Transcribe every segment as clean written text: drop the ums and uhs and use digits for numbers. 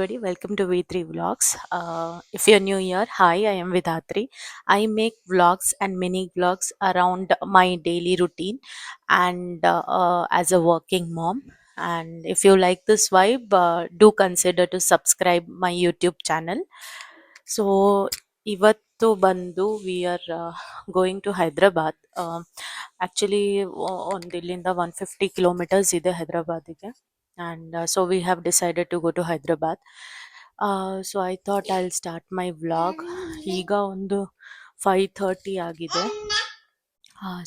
everybody, welcome to V3 Vlogs. If you're new here, hi, I am Vidhatri. I make vlogs and mini vlogs around my daily routine and as a working mom. And if you like this vibe, do consider to subscribe my YouTube channel. So, ಇವತ್ತು ಬಂದು we are going to Hyderabad. Actually ಒಂದು ಇಲ್ಲಿಂದ 150 kilometres ಇದೆ ಹೈದ್ರಾಬಾದಿಗೆ. And so we have decided to go to Hyderabad. So I thought I'll start my vlog. ಈಗ ಒಂದು 5:30 ಆಗಿದೆ.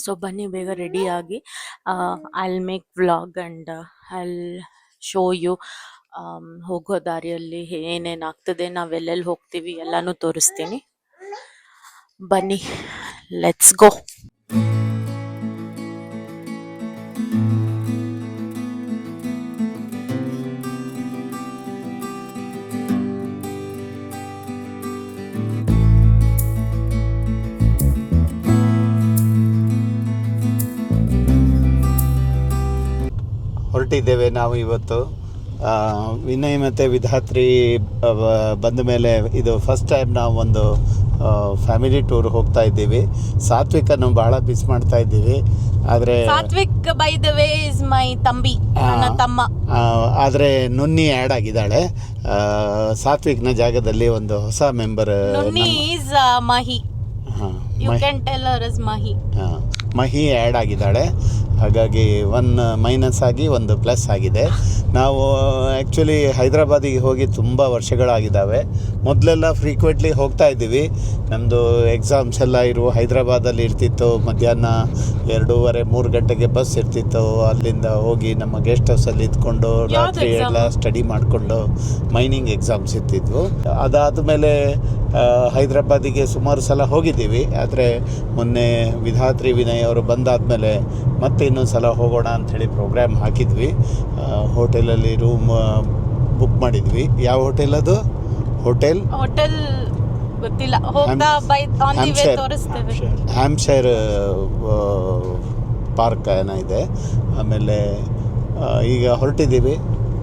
So ಬನ್ನಿ ಬೇಗ ರೆಡಿ ಆಗಿ I'll make vlog and I'll show you ಹೋಗೋ ದಾರಿಯಲ್ಲಿ ಏನೇನು ಆಗ್ತದೆ, ನಾವೆಲ್ಲೆಲ್ಲಿ ಹೋಗ್ತೀವಿ ಎಲ್ಲನೂ ತೋರಿಸ್ತೀನಿ. ಬನ್ನಿ, ಲೆಟ್ಸ್ ಗೋ. ಹೊರಟಿದ್ದೇವೆ ನಾವು ಇವತ್ತು. ವಿನಯ್ ಮತ್ತು ವಿಧಾತ್ರಿ ಬಂದ ಮೇಲೆ ಇದು ಫಸ್ಟ್ ಟೈಮ್ ನಾವು ಒಂದು ಫ್ಯಾಮಿಲಿ ಟೂರ್ ಹೋಗ್ತಾ ಇದ್ದೀವಿ. ಸಾತ್ವಿಕನ್ನು ಭಾಳ ಮಿಸ್ ಮಾಡ್ತಾ ಇದ್ದೀವಿ. ಆದರೆ Satvik by the way is my ತಂಬಿ, ನನ್ನ ತಮ್ಮ. ಆದರೆ ನುನ್ನಿ ಆ್ಯಡ್ ಆಗಿದ್ದಾಳೆ. ಸಾತ್ವಿಕ್ನ ಜಾಗದಲ್ಲಿ ಒಂದು ಹೊಸ member is Mahi. You can tell her is Mahi. Mahi add ಆಗಿದ್ದಾಳೆ. ಹಾಗಾಗಿ ಒನ್ ಮೈನಸ್ ಆಗಿ ಒಂದು ಪ್ಲಸ್ ಆಗಿದೆ. ನಾವು ಆ್ಯಕ್ಚುಲಿ ಹೈದ್ರಾಬಾದಿಗೆ ಹೋಗಿ ತುಂಬ ವರ್ಷಗಳಾಗಿದ್ದಾವೆ. ಮೊದಲೆಲ್ಲ ಫ್ರೀಕ್ವೆಂಟ್ಲಿ ಹೋಗ್ತಾ ಇದ್ದೀವಿ. ನಮ್ಮದು ಎಕ್ಸಾಮ್ಸ್ ಎಲ್ಲ ಹೈದ್ರಾಬಾದಲ್ಲಿ ಇರ್ತಿತ್ತು. ಮಧ್ಯಾಹ್ನ 2:30-3 ಗಂಟೆಗೆ ಬಸ್ ಇರ್ತಿತ್ತು. ಅಲ್ಲಿಂದ ಹೋಗಿ ನಮ್ಮ ಗೆಸ್ಟ್ ಹೌಸಲ್ಲಿ ಇದ್ಕೊಂಡು ರಾತ್ರಿ ಎಲ್ಲ ಸ್ಟಡಿ ಮಾಡಿಕೊಂಡು ಮೈನಿಂಗ್ ಎಕ್ಸಾಮ್ಸ್ ಇರ್ತಿದ್ವು. ಅದಾದಮೇಲೆ ಹೈದ್ರಾಬಾದಿಗೆ ಸುಮಾರು ಸಲ ಹೋಗಿದ್ದೀವಿ. ಆದರೆ ಮೊನ್ನೆ ವಿಧಾತ್ರಿ ವಿನಯ್ ಅವರು ಬಂದಾದಮೇಲೆ ಮತ್ತೆ ಇನ್ನೊಂದು ಸಲ ಹೋಗೋಣ ಅಂಥೇಳಿ ಪ್ರೋಗ್ರಾಮ್ ಹಾಕಿದ್ವಿ. ಹೋಟೆಲಲ್ಲಿ ರೂಮ್ ಬುಕ್ ಮಾಡಿದ್ವಿ. ಯಾವ ಹೋಟೆಲ್ ಅದು? ಹೋಟೆಲ್ ಗೊತ್ತಿಲ್ಲ, ಹ್ಯಾಂಪ್ಶೈರ್ ಪಾರ್ಕ್ ಏನೋ ಇದೆ. ಆಮೇಲೆ ಈಗ ಹೊರಟಿದ್ದೀವಿ.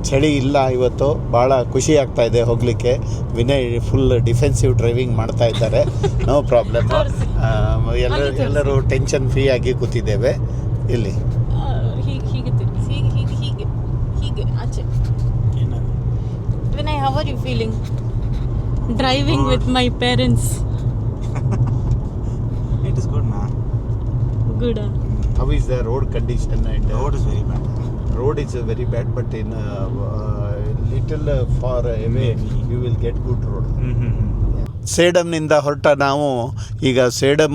ಚಳಿ ಇಲ್ಲ ಇವತ್ತು. ಭಾಳ ಖುಷಿ ಆಗ್ತಾ ಇದೆ ಹೋಗಲಿಕ್ಕೆ. ವಿನಯ್ ಫುಲ್ ಡಿಫೆನ್ಸಿವ್ ಡ್ರೈವಿಂಗ್ ಮಾಡ್ತಾ ಇದ್ದಾರೆ. No problem. ಎಲ್ಲರೂ ಟೆನ್ಷನ್ ಫ್ರೀ ಆಗಿ ಕೂತಿದ್ದೇವೆ ಇಲ್ಲಿ. ಹೀಗೆ ಆಚೆ. Vinay, how are you feeling driving with my parents? It is good, na. Good. How is the road condition? And road is very bad. Road is very bad, but in little far away you will get good road. ಸೇಡಂನಿಂದ ಹೊರಟ ನಾವು ಈಗ ಸೇಡಂ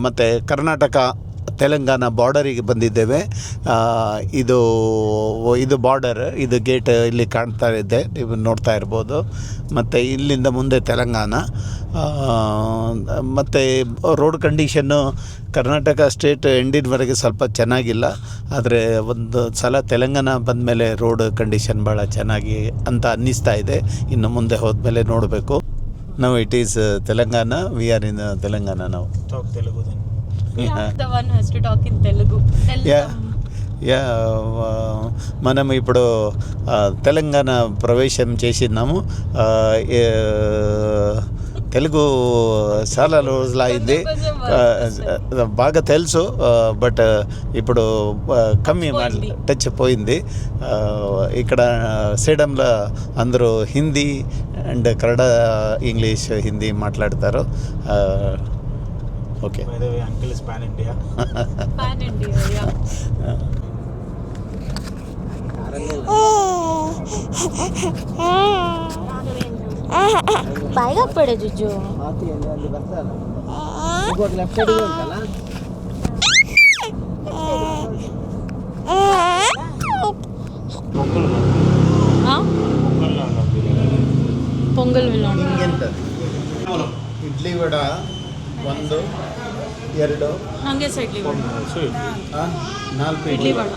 ಮತ್ತು ಕರ್ನಾಟಕ ತೆಲಂಗಾಣ ಬಾರ್ಡರಿಗೆ ಬಂದಿದ್ದೇವೆ. ಇದು border, ಇದು gate ಇಲ್ಲಿ ಕಾಣ್ತಾ ಇದೆ, ನೀವು ನೋಡ್ತಾ ಇರ್ಬೋದು. ಮತ್ತು ಇಲ್ಲಿಂದ ಮುಂದೆ ತೆಲಂಗಾಣ. ಮತ್ತು ರೋಡ್ ಕಂಡೀಷನ್ನು ಕರ್ನಾಟಕ ಸ್ಟೇಟ್ ಎಂಡಿನವರೆಗೆ ಸ್ವಲ್ಪ ಚೆನ್ನಾಗಿಲ್ಲ. ಆದರೆ ಒಂದು ಸಲ ತೆಲಂಗಾಣ ಬಂದಮೇಲೆ ರೋಡ್ ಕಂಡೀಷನ್ ಭಾಳ ಚೆನ್ನಾಗಿ ಅಂತ ಅನ್ನಿಸ್ತಾ ಇದೆ. ಇನ್ನು ಮುಂದೆ ಹೋದ್ಮೇಲೆ ನೋಡಬೇಕು. ನಾವು it is Telangana. We are in Telangana. ನಾವು Talk Telugu then. The one has to talk in Telugu. మనం ఇప్పుడు తెలంగాణ ప్రవేశం చేసినాము. తెలుగు చాలా రోజులైంది, బాగా తెలుసు. బట్ ఇప్పుడు కమ్మి టచ్ పోయింది. ఇక్కడ సేడంలో అందరూ హిందీ అండ్ కన్నడ, ఇంగ్లీష్, హిందీ మాట్లాడతారు. Okay. By the way, uncle is pan India. Pan India, yeah. ಬಾಯಿಗೆ ಹಾಕ್ಬೇಡ ಜುಜ್ಜು. ಪೊಂಗಲ್ ವಿಲಾನ್ ಇಡ್ಲಿ ವಡ 1 2 ಹಂಗೆ ಸೈಡ್ಲಿ 4 idli vada.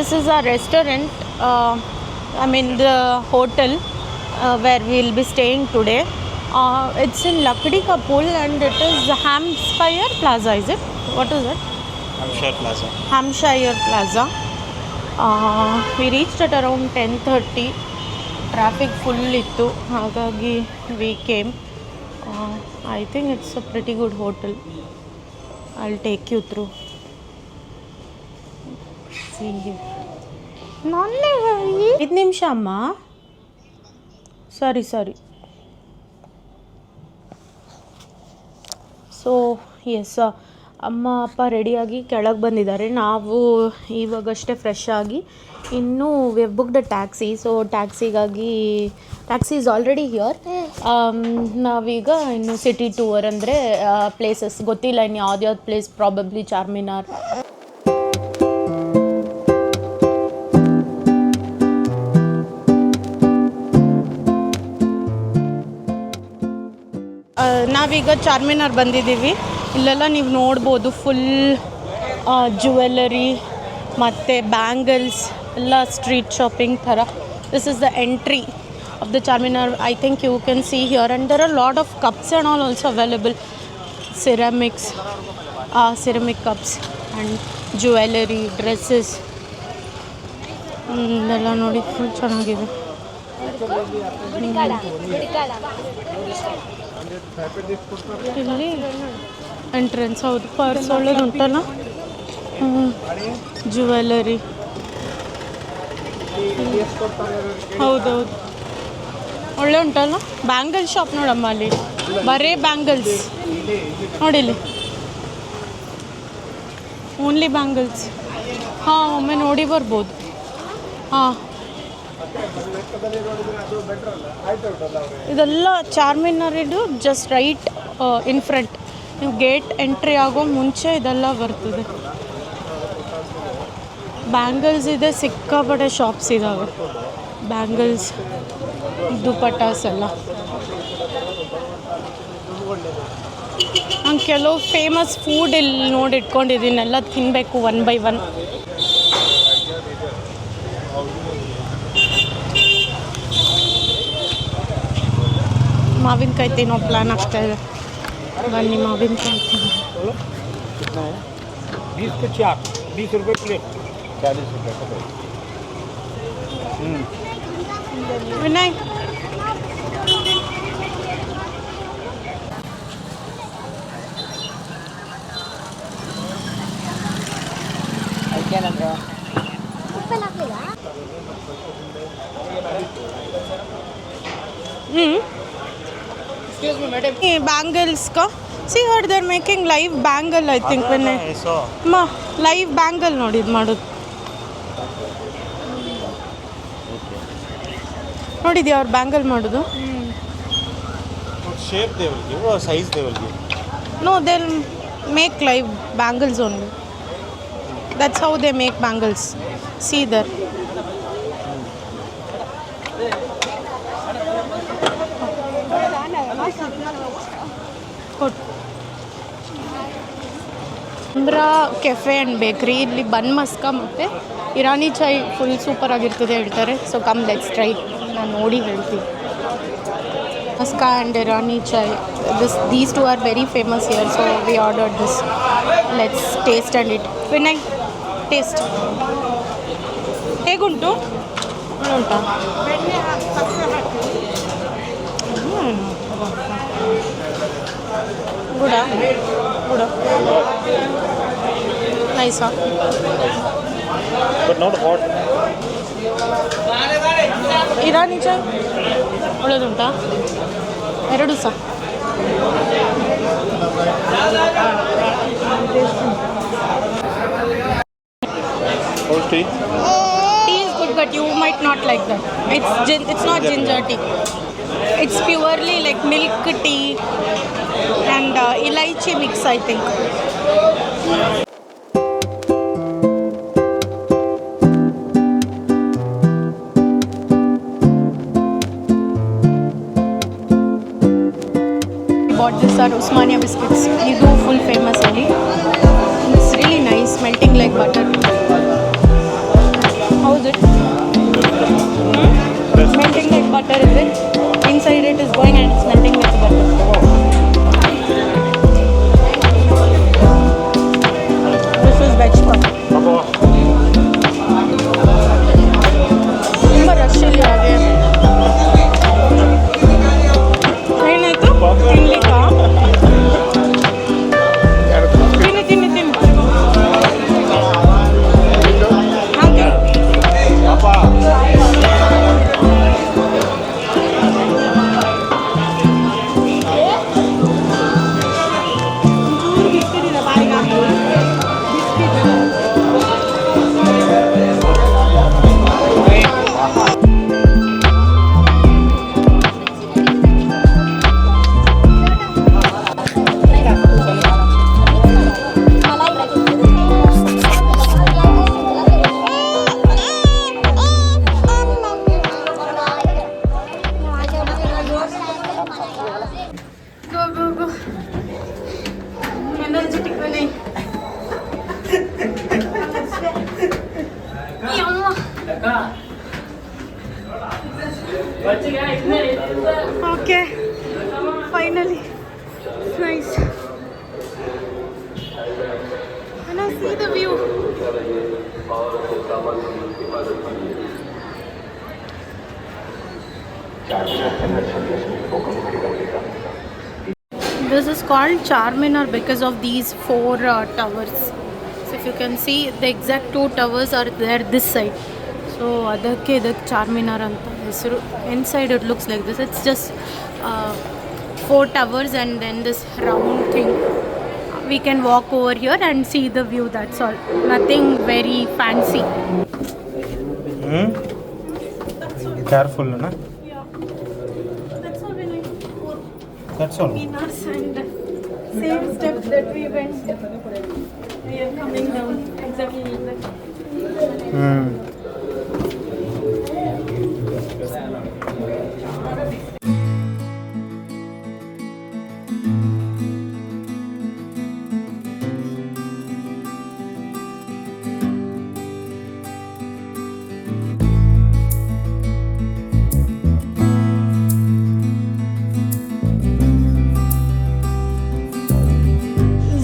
this is a restaurant, the hotel where we'll be staying today. It's in Lakdi Kapul and it is Hampshire Plaza, is it? What is it? Hampshire Plaza. Hampshire Plaza. We reached at around 10:30. Traffic full ittu, hagagi we came. I think it's a pretty good hotel. I'll take you through. See here. Nanne gai. 5 ನಿಮಿಷ ಅಮ್ಮ. Sorry. So S, ಅಮ್ಮ ಅಪ್ಪ ರೆಡಿಯಾಗಿ ಕೆಳಗೆ ಬಂದಿದ್ದಾರೆ. ನಾವು ಇವಾಗಷ್ಟೇ fresh ಆಗಿ ಇನ್ನೂ we have booked a taxi. So taxi is already here. ನಾವೀಗ ಇನ್ನು ಸಿಟಿ ಟೂರ್ ಅಂದರೆ ಪ್ಲೇಸಸ್ ಗೊತ್ತಿಲ್ಲ ಇನ್ನು ಯಾವ್ದು ಪ್ಲೇಸ್, ಪ್ರಾಬಬ್ಲಿ ಚಾರ್ಮಿನಾರ್. ನಾವೀಗ ಚಾರ್ಮಿನಾರ್ ಬಂದಿದ್ದೀವಿ. ಇಲ್ಲೆಲ್ಲ ನೀವು ನೋಡ್ಬೋದು ಫುಲ್ ಜ್ಯುವೆಲರಿ ಮತ್ತು ಬ್ಯಾಂಗಲ್ಸ್ ಎಲ್ಲ ಸ್ಟ್ರೀಟ್ ಶಾಪಿಂಗ್ ಥರ. This is the entry of the Charminar. I think you can see here and there are lot of cups and all also available. ceramic cups and jewelry, dresses. ಇದೆಲ್ಲ ನೋಡಿ full ಚೆನ್ನಾಗಿದೆ. ಇಲ್ಲಿ entrance ಹೌದು, purse ಒಳ್ಳೇದು ಉಂಟಲ್ಲ. Jewellery ಹೌದೌದು ಒಳ್ಳೆ ಉಂಟಲ್ಲ. ಬ್ಯಾಂಗಲ್ ಶಾಪ್ ನೋಡಮ್ಮ, ಅಲ್ಲಿ ಬರೇ ಬ್ಯಾಂಗಲ್ಸ್ ನೋಡಿಲ್ಲಿ, ಓನ್ಲಿ ಬ್ಯಾಂಗಲ್ಸ್. ಹಾಂ, ಒಮ್ಮೆ ನೋಡಿ ಬರ್ಬೋದು. ಹಾಂ, ಇದೆಲ್ಲ ಚಾರ್ಮಿನಾರಿದು ಜಸ್ಟ್ ರೈಟ್ ಇನ್ ಫ್ರಂಟ್. ನೀವು ಗೇಟ್ ಎಂಟ್ರಿ ಆಗೋ ಮುಂಚೆ ಇದೆಲ್ಲ ಬರ್ತದೆ. ಬ್ಯಾಂಗಲ್ಸ್ ಇದೆ, ಸಿಕ್ಕಾಪಟ್ಟೆ ಶಾಪ್ಸ್ ಇದ್ದಾವೆ. ಬ್ಯಾಂಗಲ್ಸ್, ದುಪಟ್ಟಾಸ್ ಎಲ್ಲ. ನಾನು ಕೆಲವು ಫೇಮಸ್ ಫುಡ್ ಇಲ್ಲಿ ನೋಡಿ ಇಟ್ಕೊಂಡಿದ್ದೀನಿ, ಎಲ್ಲ ತಿನ್ನಬೇಕು ಒನ್ ಬೈ ಒನ್. ಮಾವಿನಕಾಯಿ ತಿನ್ನೋ ಪ್ಲ್ಯಾನ್ ಆಗ್ತಾ ಇದೆ. ಬನ್ನಿ ಮಾವಿನಕಾಯಿ ತಿನ್ನೋ. 20 के 4, 20 रुपये प्लेट, 40 रुपये का. Vinay, Excuse me, madam. Bangles ka. See here they are making live bangle, I think. When I saw. Ma live bangle ನೋಡಿ ಇದು ಮಾಡೋದು. ನೋಡಿದ್ಯಾ ಅವ್ರು ಬ್ಯಾಂಗಲ್ ಮಾಡೋದು? What shape they will give or size they will give? No, they'll make live bangles only. That's how they make bangles. See there. Umbra cafe and ಬೇಕ್ರಿ. ಇಲ್ಲಿ ಬನ್ ಮಸ್ಕಾ ಮತ್ತು ಇರಾನಿ ಚಾಯ್ full super ಆಗಿರ್ತದೆ ಹೇಳ್ತಾರೆ. So come let's try. ನಾನು ನೋಡಿ ಹೇಳ್ತೀನಿ. Maska and Irani chai, these two are very famous here. So we ordered this. Let's taste and it. Vinay, taste ಹೇಗುಂಟು? ಉಂಟಾ? ಗುಡಾ ನೈಸಾ? But not hot. ಇರಾನಿ ಚಾಯ್ ಒಳ್ಳೆದುಂಟಾ? ಎರಡು ಸಹ. How's tea? Tea is good, but you might not like that. It's not ginger tea. It's purely like milk tea and elaichi mix, I think. Bought this are Usmania biscuits. These are full famous only. It's really nice, melting like butter. How's it? Melting like butter, is it? Inside it is going and it's melting like butter. This is veg puff. ತುಂಬ rush ಇಲ್ಲಿ ಹಾಗೆ ಏನಾಯ್ತು ತಿನ್ಲಿಕ್ಕಾ ತಿನ್ನಿ ತಿನ್ನಿ ತಿನ್ನಿ go. Energetic bane. Okay. Finally. Nice. And I see the view. This is called Charminar because of these four towers. So if you can see, the exact two towers are there this side. So adakke idak Charminar anta hesaru. Inside it looks like this. It's just four towers and then this round thing. We can walk over here and see the view. That's all. Nothing very fancy. Careful, na? Yeah. That's all when I four That's all. minars and same step that we went. We are coming down exactly like that.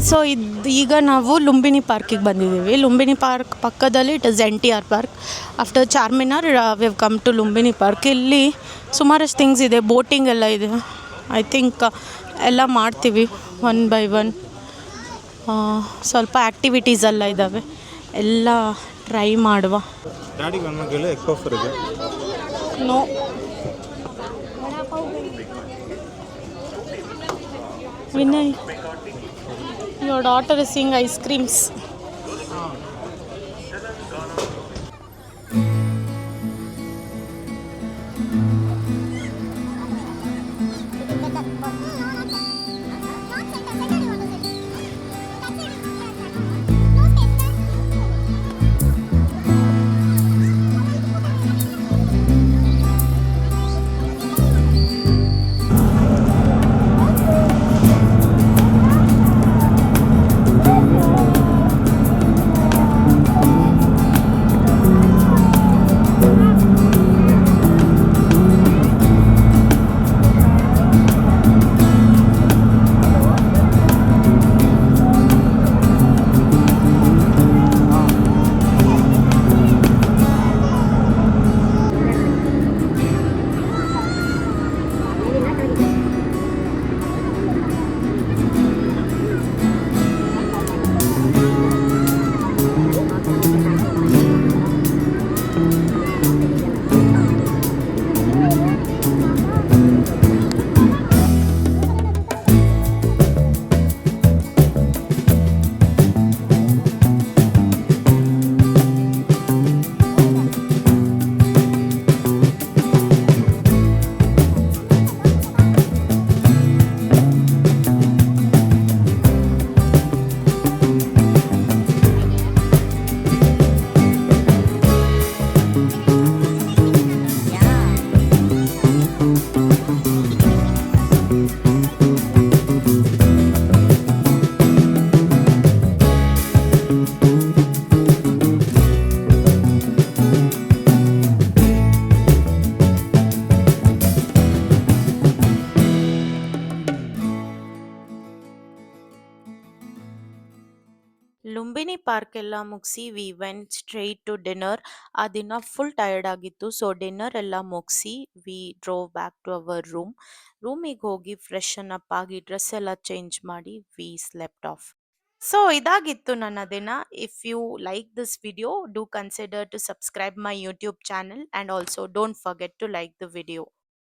So ಈಗ ನಾವು ಲುಂಬಿನಿ ಪಾರ್ಕಿಗೆ ಬಂದಿದ್ದೀವಿ. Lumbini park ಪಕ್ಕದಲ್ಲಿ it is NTR park. After Charminar we have come to Lumbini park. ಇಲ್ಲಿ ಸುಮಾರಷ್ಟು things ಇದೆ, boating ಎಲ್ಲ ಇದೆ. ಐ ಥಿಂಕ್ ಎಲ್ಲ ಮಾಡ್ತೀವಿ ಒನ್ ಬೈ ಒನ್. ಸ್ವಲ್ಪ ಆ್ಯಕ್ಟಿವಿಟೀಸ್ ಎಲ್ಲ ಇದ್ದಾವೆ, ಎಲ್ಲ ಟ್ರೈ ಮಾಡುವ. ಡ್ಯಾಡಿಗೆ ನನ್ನ ಮಗಳು ಎಕ್ಕೋಫರ್ಗೆ no Vinay, your daughter is seeing ice creams. Lumbini park ಎಲ್ಲ ಮುಗಿಸಿ we went straight to dinner. ಆ ದಿನ ಫುಲ್ ಟಯರ್ಡ್ ಆಗಿತ್ತು, ಸೊ ಡಿನ್ನರ್ ಎಲ್ಲ ಮುಗಿಸಿ we drove back to our ರೂಮಿಗೆ ಹೋಗಿ ಫ್ರೆಶನ್ ಅಪ್ ಆಗಿ ಡ್ರೆಸ್ ಎಲ್ಲ ಚೇಂಜ್ ಮಾಡಿ ವಿ ಸ್ಲೆಪ್ಟ್ ಆಫ್. ಸೊ ಇದಾಗಿತ್ತು ನನ್ನ ದಿನ. If you like this video, do consider to subscribe my YouTube channel, and also don't forget to like the video.